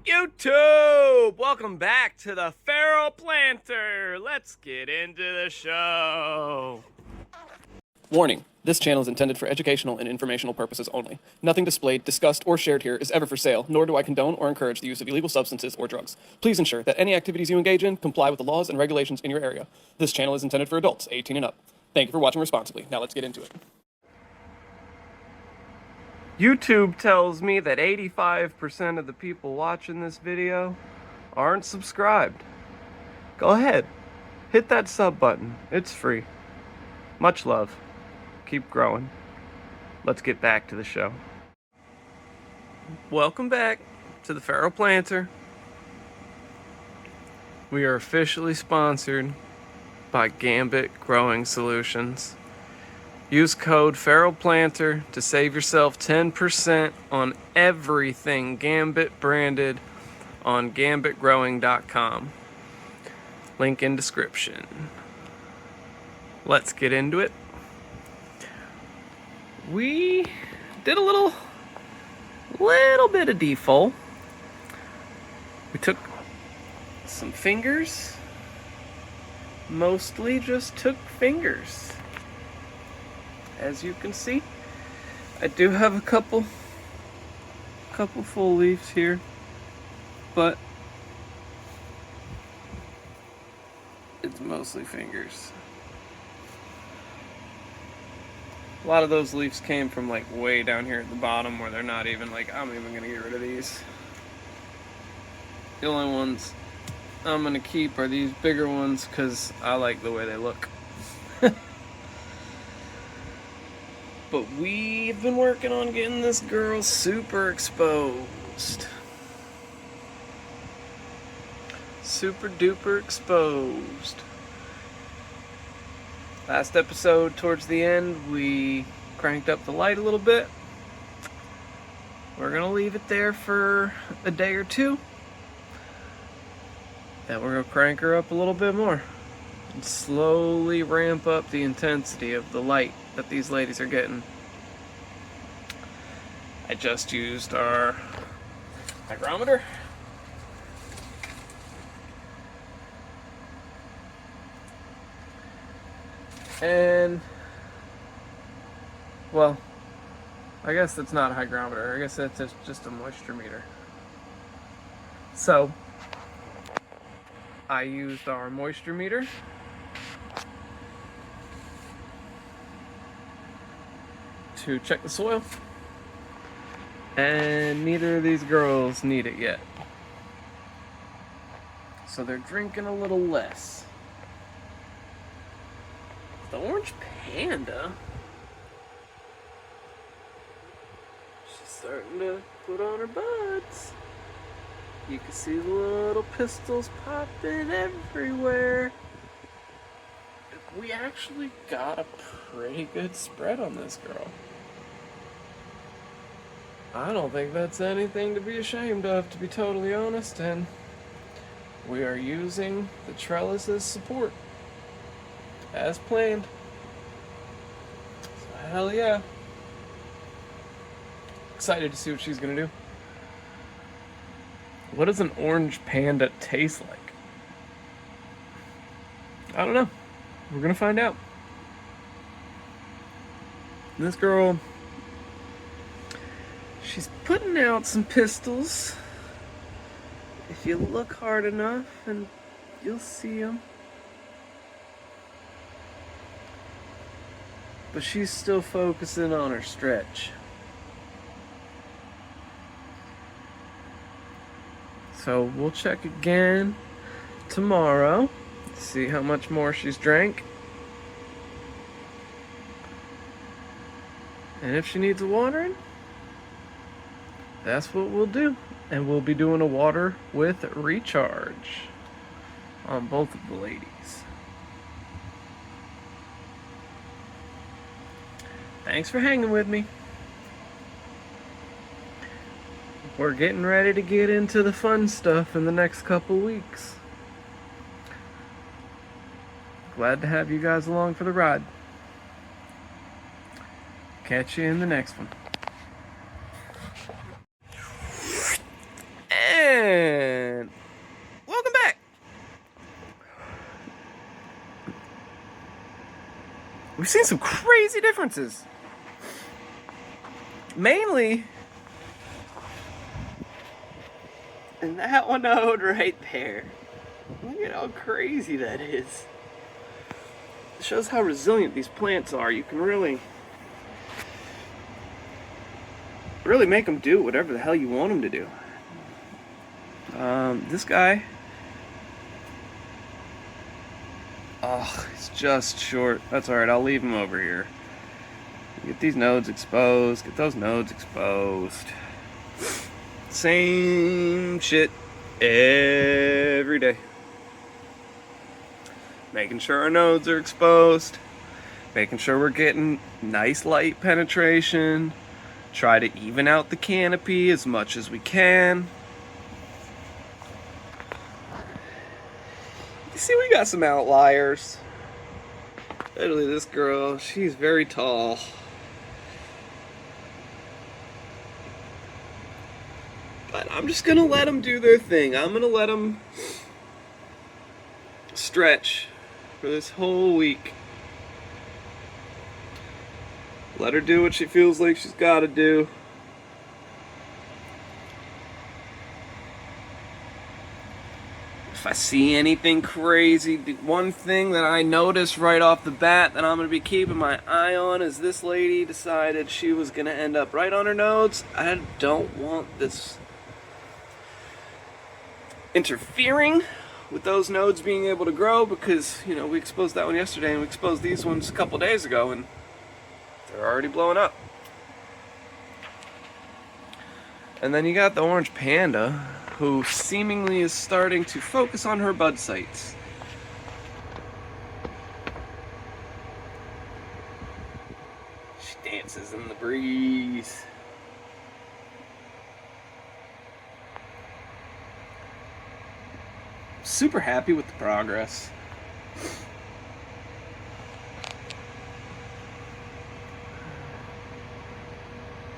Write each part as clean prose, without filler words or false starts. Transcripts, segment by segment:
YouTube! Welcome back to the Feral Planter. Let's get into the show. Warning, this channel is intended for educational and informational purposes only. Nothing displayed, discussed, or shared here is ever for sale, nor do I condone or encourage the use of illegal substances or drugs. Please ensure that any activities you engage in comply with the laws and regulations in your area. This channel is intended for adults, 18 and up. Thank you for watching responsibly. Now let's get into it. YouTube tells me that 85% of the people watching this video aren't subscribed. Go ahead, hit that sub button. It's free. Much love. Keep growing. Let's get back to the show. Welcome back to the Feral Planter. We are officially sponsored by Gambit Growing Solutions. Use code FeralPlanter to save yourself 10% on everything Gambit branded on gambitgrowing.com. Link in description. Let's get into it. We did a little bit of defol. We took some fingers. Mostly just took fingers. As you can see, I do have a couple full leaves here, but it's mostly fingers. A lot of those leaves came from like way down here at the bottom where they're not even like, I'm even gonna get rid of these. The only ones I'm gonna keep are these bigger ones because I like the way they look. But we've been working on getting this girl super exposed. Super duper exposed. Last episode, towards the end, we cranked up the light a little bit. We're gonna leave it there for a day or two. Then we're gonna crank her up a little bit more. And slowly ramp up the intensity of the light that these ladies are getting. I just used our hygrometer. And, well, I guess that's not a hygrometer. I guess that's just a moisture meter. So, I used our moisture meter to check the soil, and neither of these girls need it yet. So they're drinking a little less. The orange panda, she's starting to put on her buds. You can see the little pistils popping everywhere. We actually got a pretty good spread on this girl. I don't think that's anything to be ashamed of, to be totally honest, and we are using the trellis as support, as planned. So hell yeah. Excited to see what she's gonna do. What does an orange panda taste like? I don't know. We're gonna find out. This girl, she's putting out some pistils. If you look hard enough, and you'll see them. But she's still focusing on her stretch. So we'll check again tomorrow, see how much more she's drank. And if she needs a watering, that's what we'll do. And we'll be doing a water with recharge on both of the ladies. Thanks for hanging with me. We're getting ready to get into the fun stuff in the next couple weeks. Glad to have you guys along for the ride. Catch you in the next one. we've seen some crazy differences. Mainly in that one node right there. Look at how crazy that is. It shows how resilient these plants are. You can really make them do whatever the hell you want them to do. This guy, oh, he's just short. That's alright, I'll leave him over here. Get these nodes exposed, get those nodes exposed. Same shit every day. Making sure our nodes are exposed, making sure we're getting nice light penetration, try to even out the canopy as much as we can. You see, we got some outliers. Literally, this girl, she's very tall. But I'm just gonna let them do their thing. I'm gonna let them stretch for this whole week. Let her do what she feels like she's gotta do. If I see anything crazy, the one thing that I noticed right off the bat that I'm going to be keeping my eye on is this lady decided she was going to end up right on her nodes. I don't want this interfering with those nodes being able to grow because, you know, we exposed that one yesterday and we exposed these ones a couple days ago and they're already blowing up. And then you got the orange panda, who seemingly is starting to focus on her bud sites. She dances in the breeze. Super happy with the progress.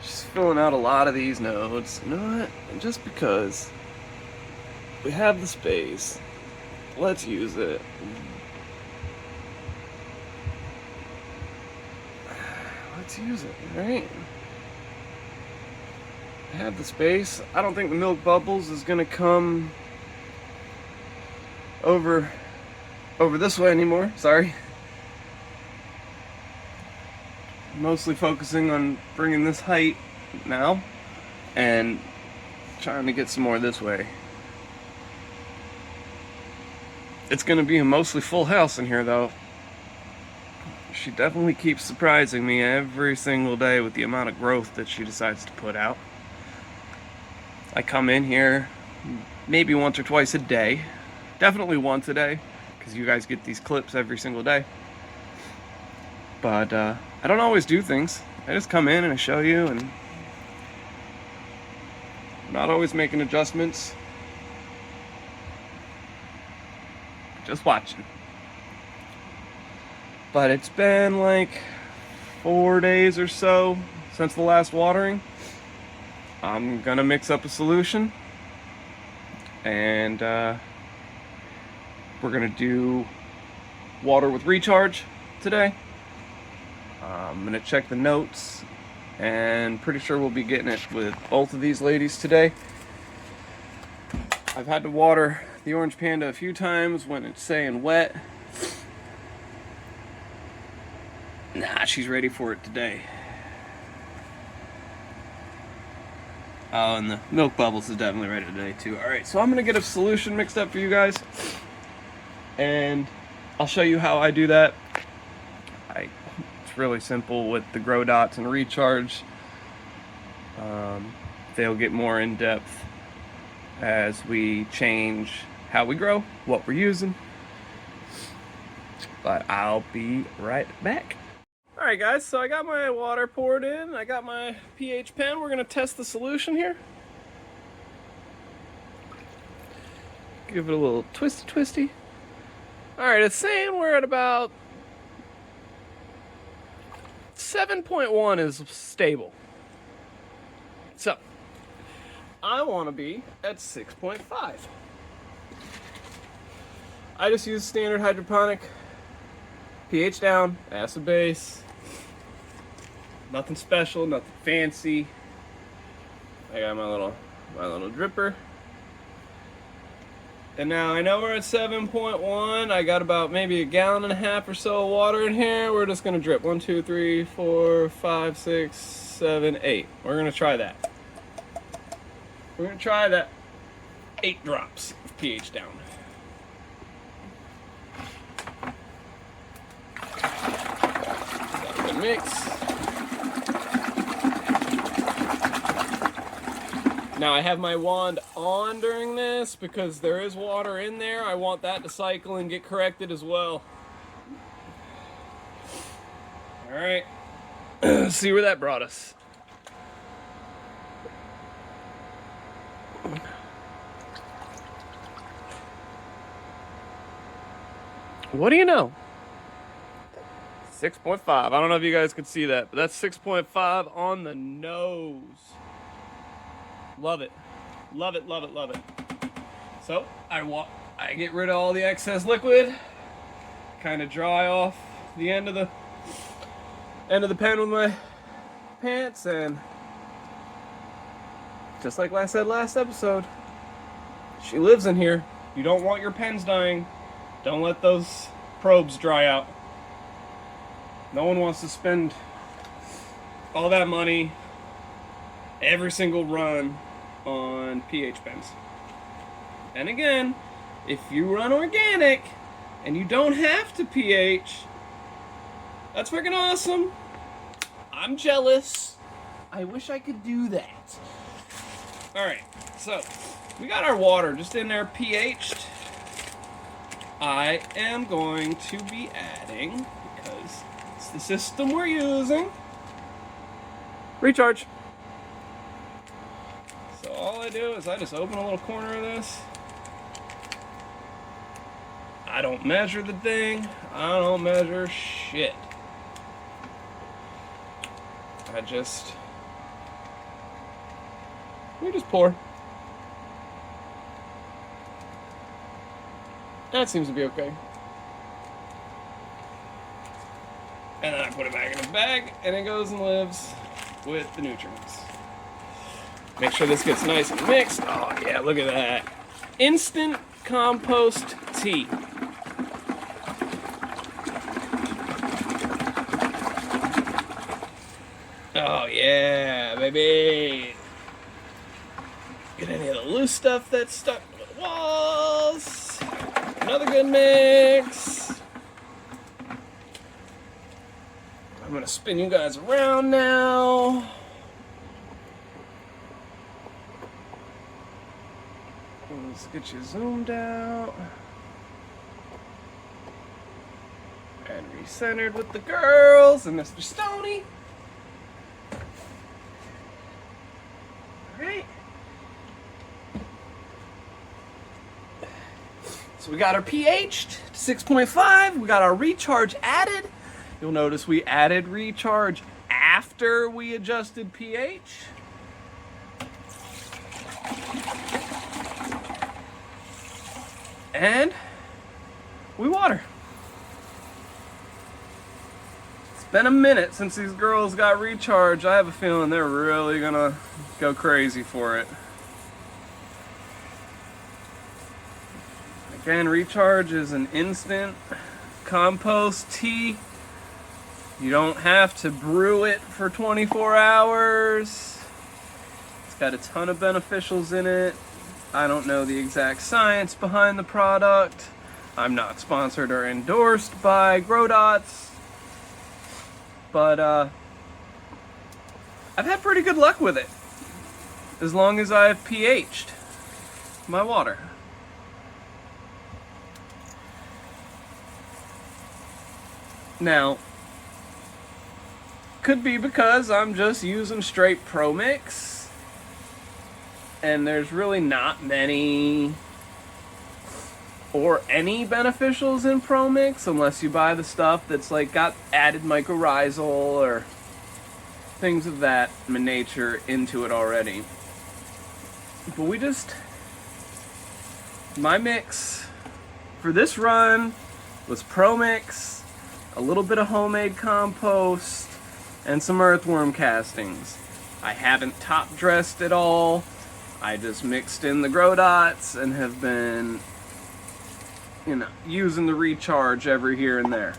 She's filling out a lot of these nodes. You know what? Just because we have the space, let's use it. Let's use it, right? I have the space. I don't think the milk bubbles is gonna come over this way anymore. Sorry. Mostly focusing on bringing this height now and trying to get some more this way. It's going to be a mostly full house in here, though. She definitely keeps surprising me every single day with the amount of growth that she decides to put out. I come in here maybe once or twice a day. Definitely once a day, because you guys get these clips every single day. But I don't always do things. I just come in and I show you, and I'm not always making adjustments. Just watching. But it's been like 4 days or so since the last watering. I'm gonna mix up a solution and we're gonna do water with recharge today. I'm gonna check the notes and pretty sure we'll be getting it with both of these ladies today. I've had to water the orange panda a few times when it's saying wet. Nah, she's ready for it today. Oh, and the milk bubbles is definitely ready today too. Alright, so I'm gonna get a solution mixed up for you guys, and I'll show you how I do that. It's really simple with the grow dots and recharge. They'll get more in depth as we change how we grow, what we're using. But I'll be right back. Alright guys, so I got my water poured in, I got my pH pen. We're gonna test the solution here. Give it a little twisty. Alright, it's saying we're at about 7.1 is stable. So, I want to be at 6.5. I just use standard hydroponic. pH down, acid base. Nothing special, nothing fancy. I got my little dripper. And now I know we're at 7.1. I got about maybe a gallon and a half or so of water in here. We're just gonna drip 1, 2, 3, 4, 5, 6, 7, 8. We're gonna try that. We're gonna try that 8 drops of pH down. Got a good mix. Now I have my wand on during this because there is water in there. I want that to cycle and get corrected as well. All right, let's see where that brought us. What do you know? 6.5. I don't know if you guys could see that, but that's 6.5 on the nose. Love it. Love it, love it, love it. So I get rid of all the excess liquid, kind of dry off the end of the pen with my pants, and just like I said last episode, she lives in here. You don't want your pens dying. Don't let those probes dry out. No one wants to spend all that money every single run on pH pens. And again, if you run organic and you don't have to pH, that's freaking awesome. I'm jealous. I wish I could do that. Alright, so we got our water just in there pH'd. I am going to be adding, because it's the system we're using, recharge. So all I do is I just open a little corner of this. I don't measure the thing. I don't measure shit. We just pour. That seems to be okay. And then I put it back in the bag, and it goes and lives with the nutrients. Make sure this gets nice and mixed. Oh yeah, look at that. Instant compost tea. Oh yeah, baby. Get any of the loose stuff that's stuck to the walls. Another good mix. I'm gonna spin you guys around now. Let's get you zoomed out. And recentered with the girls and Mr. Stoney. Alright. So we got our pH to 6.5. We got our recharge added. You'll notice we added recharge after we adjusted pH. And we water. It's been a minute since these girls got recharge. I have a feeling they're really gonna go crazy for it. Again, recharge is an instant compost tea. You don't have to brew it for 24 hours. It's got a ton of beneficials in it. I don't know the exact science behind the product. I'm not sponsored or endorsed by Growdots. But I've had pretty good luck with it. As long as I've pH'd my water. Now, could be because I'm just using straight Pro Mix. And there's really not many or any beneficials in Pro Mix unless you buy the stuff that's like got added mycorrhizal or things of that nature into it already. But my mix for this run was Pro Mix, a little bit of homemade compost, and some earthworm castings. I haven't top dressed at all. I just mixed in the grow dots and have been, using the recharge every here and there.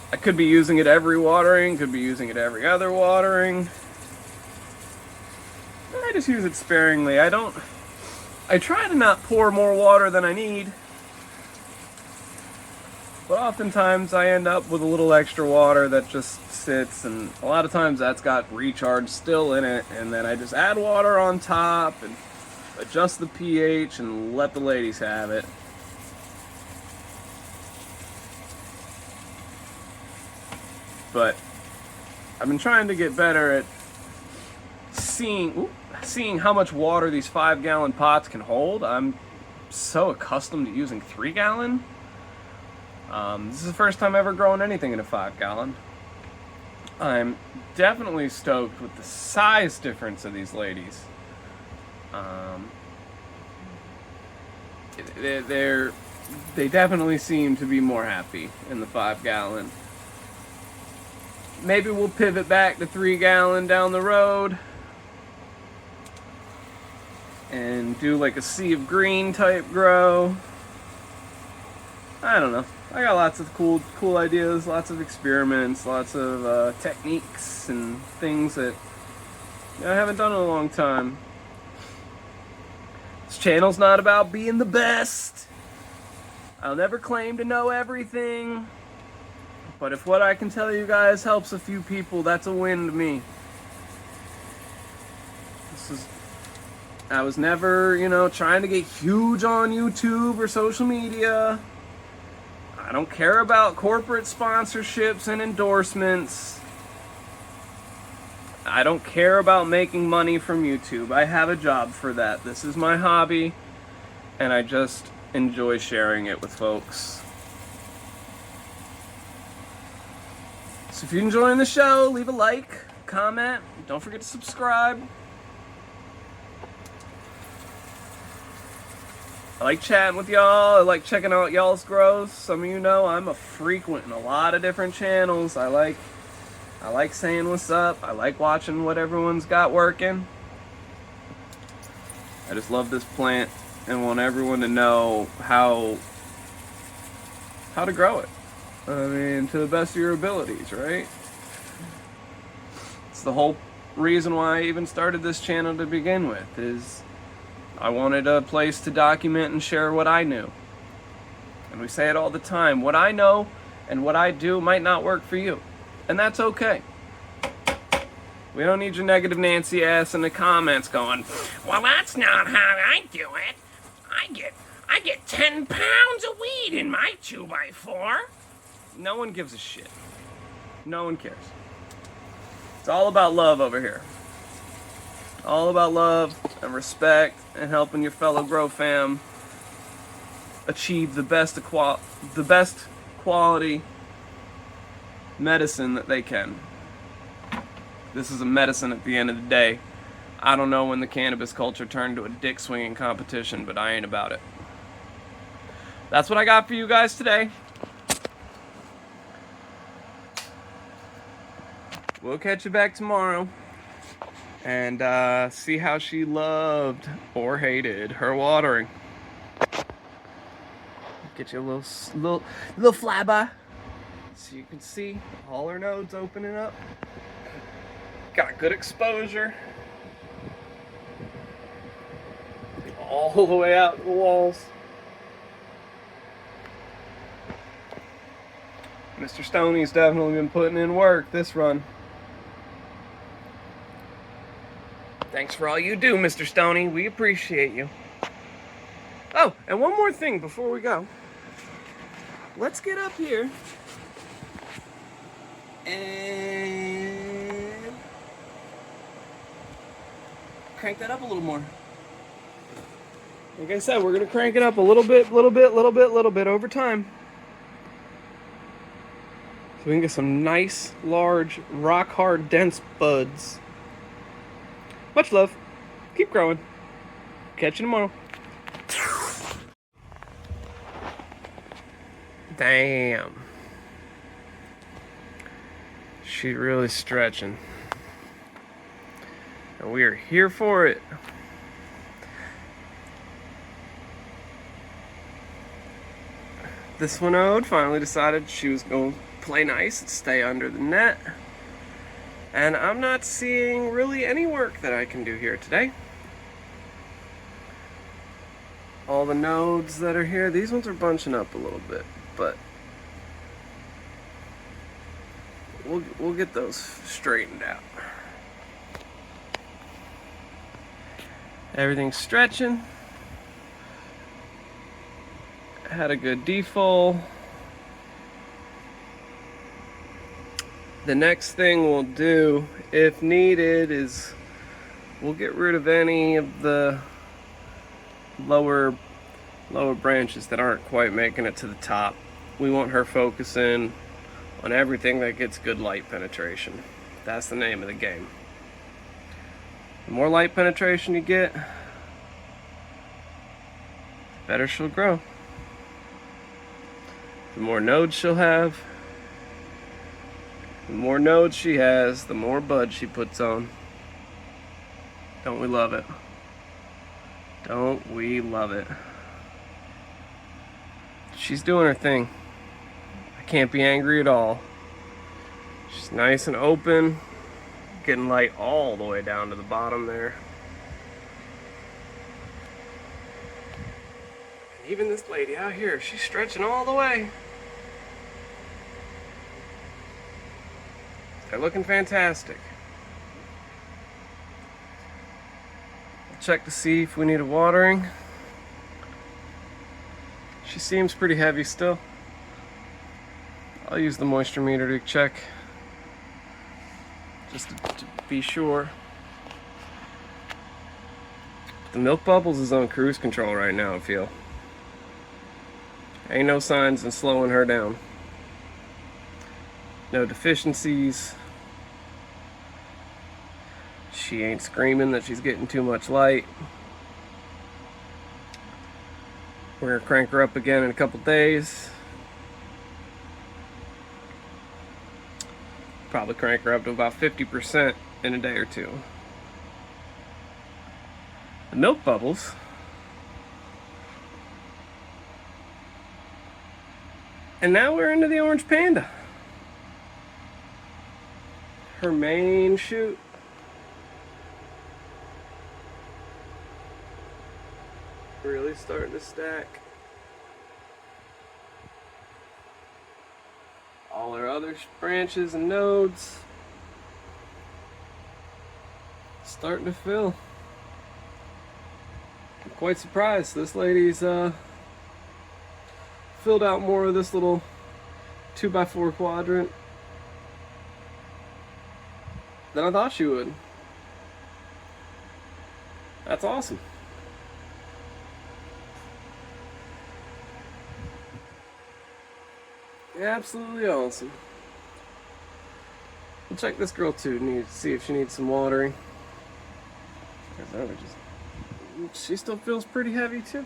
I could be using it every watering, could be using it every other watering. I just use it sparingly. I try to not pour more water than I need, but oftentimes I end up with a little extra water that just sits, and a lot of times that's got recharge still in it, and then I just add water on top and adjust the pH and let the ladies have it. But I've been trying to get better at seeing how much water these 5-gallon pots can hold. I'm so accustomed to using 3-gallon. This is the first time ever growing anything in a 5-gallon. I'm definitely stoked with the size difference of these ladies. They definitely seem to be more happy in the 5-gallon. Maybe we'll pivot back to 3-gallon down the road and do like a sea of green type grow. I don't know. I got lots of cool ideas, lots of experiments, lots of techniques and things that I haven't done in a long time. This channel's not about being the best. I'll never claim to know everything. But if what I can tell you guys helps a few people, that's a win to me. I was never, trying to get huge on YouTube or social media. I don't care about corporate sponsorships and endorsements. I don't care about making money from YouTube. I have a job for that. This is my hobby, and I just enjoy sharing it with folks. So if you're enjoying the show, leave a like, comment, don't forget to subscribe. I like chatting with y'all. I like checking out y'all's growth. Some of you know I'm a frequent in a lot of different channels. I like saying what's up. I like watching what everyone's got working. I just love this plant and want everyone to know how to grow it. I mean, to the best of your abilities, right? It's the whole reason why I even started this channel to begin with, is I wanted a place to document and share what I knew. And we say it all the time. What I know and what I do might not work for you. And that's okay. We don't need your negative Nancy ass in the comments going, well, that's not how I do it. I get 10 pounds of weed in my 2x4. No one gives a shit. No one cares. It's all about love over here. All about love and respect and helping your fellow grow fam achieve the best quality medicine that they can. This is a medicine at the end of the day. I don't know when the cannabis culture turned to a dick swinging competition, but I ain't about it. That's what I got for you guys today. We'll catch you back tomorrow and see how she loved or hated her watering. Get you a little flyby so you can see all her nodes opening up. Got good exposure all the way out to the walls. Mr. Stoney's definitely been putting in work this run. Thanks for all you do, Mr. Stoney. We appreciate you. Oh, and one more thing before we go. Let's get up here and crank that up a little more. Like I said, we're gonna crank it up a little bit over time. So we can get some nice, large, rock hard, dense buds. Much love. Keep growing. Catch you tomorrow. Damn. She's really stretching. And we are here for it. This one finally decided she was going to play nice and stay under the net. And I'm not seeing really any work that I can do here today. All the nodes that are here, these ones are bunching up a little bit, but we'll get those straightened out. Everything's stretching. Had a good defol. The next thing we'll do, if needed, is we'll get rid of any of the lower branches that aren't quite making it to the top. We want her focusing on everything that gets good light penetration. That's the name of the game. The more light penetration you get, the better she'll grow. The more nodes she'll have. The more nodes she has, the more bud she puts on. Don't we love it? Don't we love it? She's doing her thing. I can't be angry at all. She's nice and open, getting light all the way down to the bottom there. And even this lady out here, she's stretching all the way. They're looking fantastic. I'll check to see if we need a watering. She seems pretty heavy still. I'll use the moisture meter to check, just to be sure. The milk bubbles is on cruise control right now, I feel. Ain't no signs in slowing her down. No deficiencies. She ain't screaming that she's getting too much light. We're gonna crank her up again in a couple days. Probably crank her up to about 50% in a day or two. The milk bubbles. And now we're into the orange panda. Her main shoot. Really starting to stack. All her other branches and nodes starting to fill. I'm quite surprised. This lady's filled out more of this little 2x4 quadrant than I thought she would. That's awesome. Absolutely awesome. We'll check this girl too, see if she needs some watering. She still feels pretty heavy too.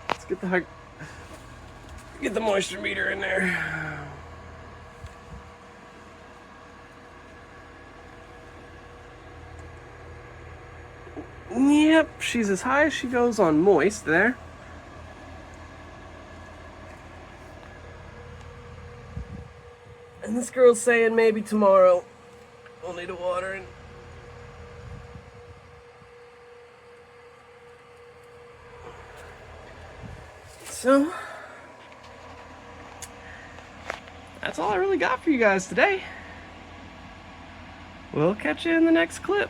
Let's get the moisture meter in there. Yep, she's as high as she goes on moist there. And this girl's saying maybe tomorrow we'll need a watering. So, that's all I really got for you guys today. We'll catch you in the next clip.